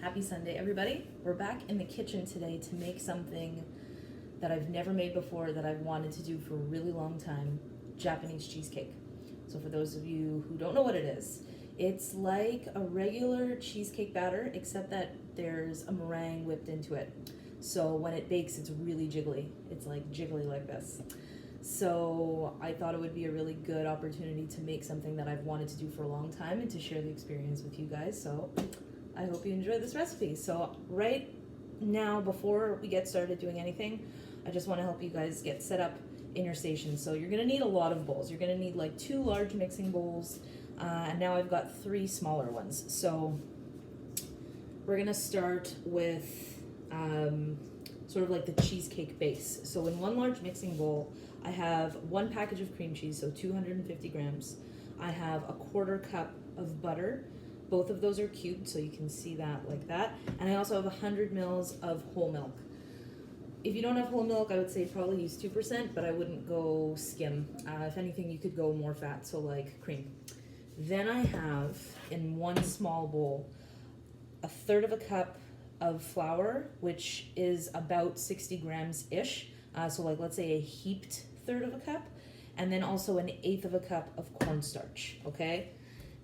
Happy Sunday, everybody. We're back in the kitchen today to make something that I've never made before that I've wanted to do for a really long time, Japanese cheesecake. So for those of you who don't know what it is, it's like a regular cheesecake batter, except that there's a meringue whipped into it. So when it bakes, it's really jiggly. It's like jiggly like this. So I thought it would be a really good opportunity to make something that I've wanted to do for a long time and to share the experience with you guys. So I hope you enjoy this recipe. So right now, before we get started doing anything, I just want to help you guys get set up in your station. So you're going to need a lot of bowls. You're going to need like 2 large mixing bowls, and now I've got 3 smaller ones. So we're going to start with sort of like the cheesecake base. So in 1 large mixing bowl, I have 1 package of cream cheese, so 250 grams. I have a 1/4 cup of butter. Both of those are cubed, so you can see that like that. And I also have 100 mils of whole milk. If you don't have whole milk, I would say probably use 2%, but I wouldn't go skim. If anything, you could go more fat, so like cream. Then I have, in 1 small bowl, 1/3 cup of flour, which is about 60 grams-ish. So like, let's say a heaped 1/3 cup. And then also 1/8 cup of cornstarch, okay?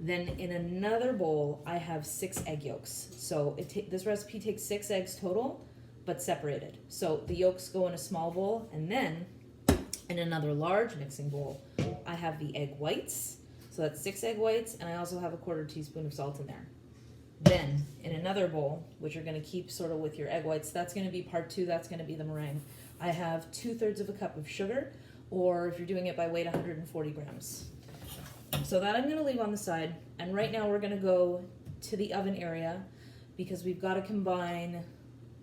Then in another bowl, I have 6 egg yolks. So this recipe takes 6 eggs total, but separated. So the yolks go in a small bowl, and then in another large mixing bowl, I have the egg whites. So that's 6 egg whites, and I also have a 1/4 teaspoon of salt in there. Then in another bowl, which you're gonna keep sort of with your egg whites, that's gonna be part 2, that's gonna be the meringue. I have 2/3 cup of sugar, or if you're doing it by weight, 140 grams. So that I'm gonna leave on the side, and right now we're gonna go to the oven area because we've gotta combine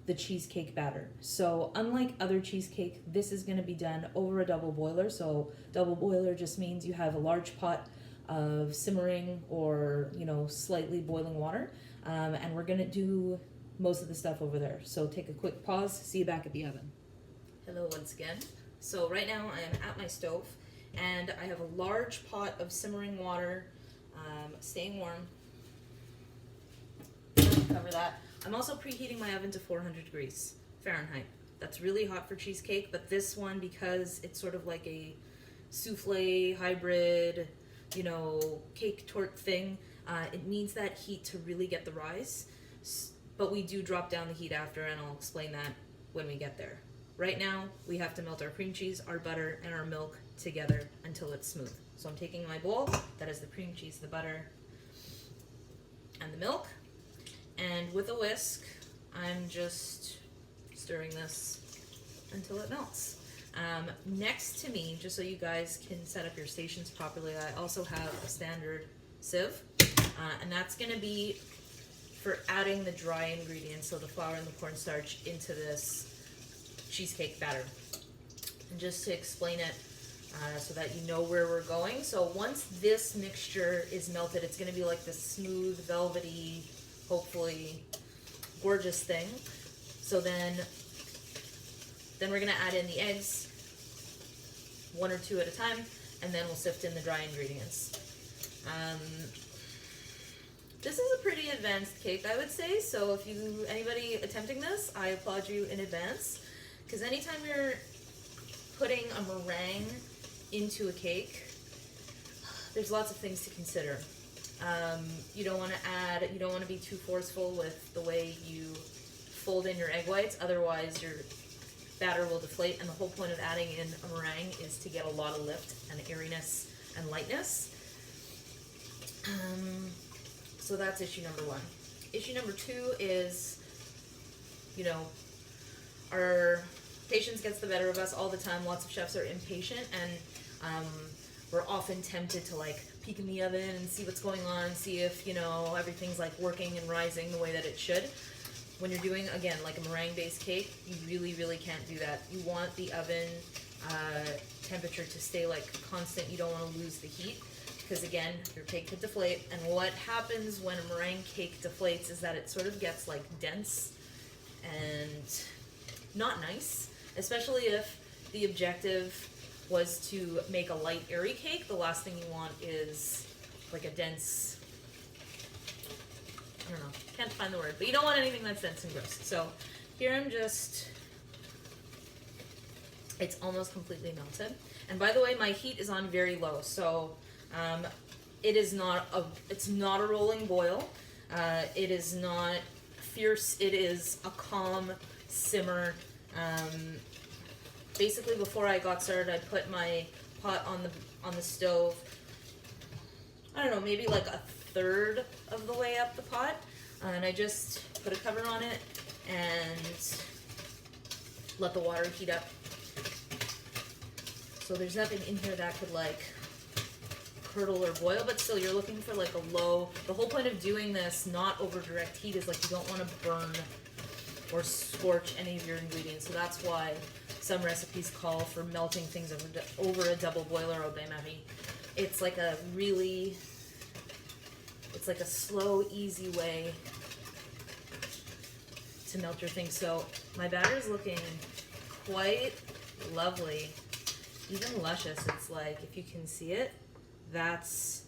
the cheesecake batter. So unlike other cheesecake, this is gonna be done over a double boiler. So double boiler just means you have a large pot of simmering or, slightly boiling water, and we're gonna do most of the stuff over there. So take a quick pause, see you back at the oven. Hello once again. So right now I am at my stove, and I have a large pot of simmering water, staying warm. Cover that. I'm also preheating my oven to 400 degrees Fahrenheit. That's really hot for cheesecake, but this one, because it's sort of like a souffle hybrid, cake torte thing, it needs that heat to really get the rise. But we do drop down the heat after, and I'll explain that when we get there. Right now, we have to melt our cream cheese, our butter, and our milk together until it's smooth. So I'm taking my bowl, that is the cream cheese, the butter, and the milk, and with a whisk, I'm just stirring this until it melts. Next to me, just so you guys can set up your stations properly, I also have a standard sieve, and that's gonna be for adding the dry ingredients, so the flour and the cornstarch, into this cheesecake batter. And just to explain it so that you know where we're going. So once this mixture is melted, it's gonna be like this smooth, velvety, hopefully gorgeous thing. So then we're gonna add in the eggs, 1 or 2 at a time, and then we'll sift in the dry ingredients. This is a pretty advanced cake, I would say, so if anybody attempting this, I applaud you in advance, because anytime you're putting a meringue into a cake, there's lots of things to consider. You don't want to be too forceful with the way you fold in your egg whites, otherwise your batter will deflate, and the whole point of adding in a meringue is to get a lot of lift and airiness and lightness. So that's issue number 1. Issue number 2 is, our patience gets the better of us all the time. Lots of chefs are impatient, and we're often tempted to peek in the oven and see what's going on, see if everything's working and rising the way that it should. When you're doing, again, like a meringue-based cake, you really, really can't do that. You want the oven temperature to stay constant. You don't want to lose the heat, because again, your cake could deflate. And what happens when a meringue cake deflates is that it sort of gets dense and not nice, especially if the objective was to make a light, airy cake. The last thing you want is a dense I don't know, can't find the word, but you don't want anything that's dense and gross. So here I'm just, it's almost completely melted. And by the way, my heat is on very low, so it's not a rolling boil. It is not fierce. It is a calm simmer. Basically, before I got started, I put my pot on the stove. I don't know, maybe like a third of the way up the pot, and I just put a cover on it and let the water heat up. So there's nothing in here that could like curdle or boil, but still you're looking for like a low. The whole point of doing this not over direct heat is like you don't want to burn or scorch any of your ingredients. So that's why some recipes call for melting things over a double boiler au bain-marie. It's like a really, it's like a slow, easy way to melt your things. So my batter is looking quite lovely, even luscious. It's like, if you can see it, that's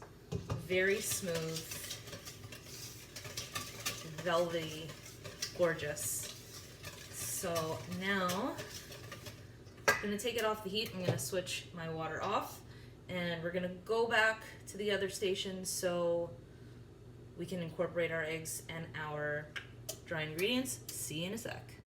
very smooth, velvety, gorgeous. So now I'm gonna take it off the heat. I'm gonna switch my water off, and we're gonna go back to the other station so we can incorporate our eggs and our dry ingredients. See you in a sec.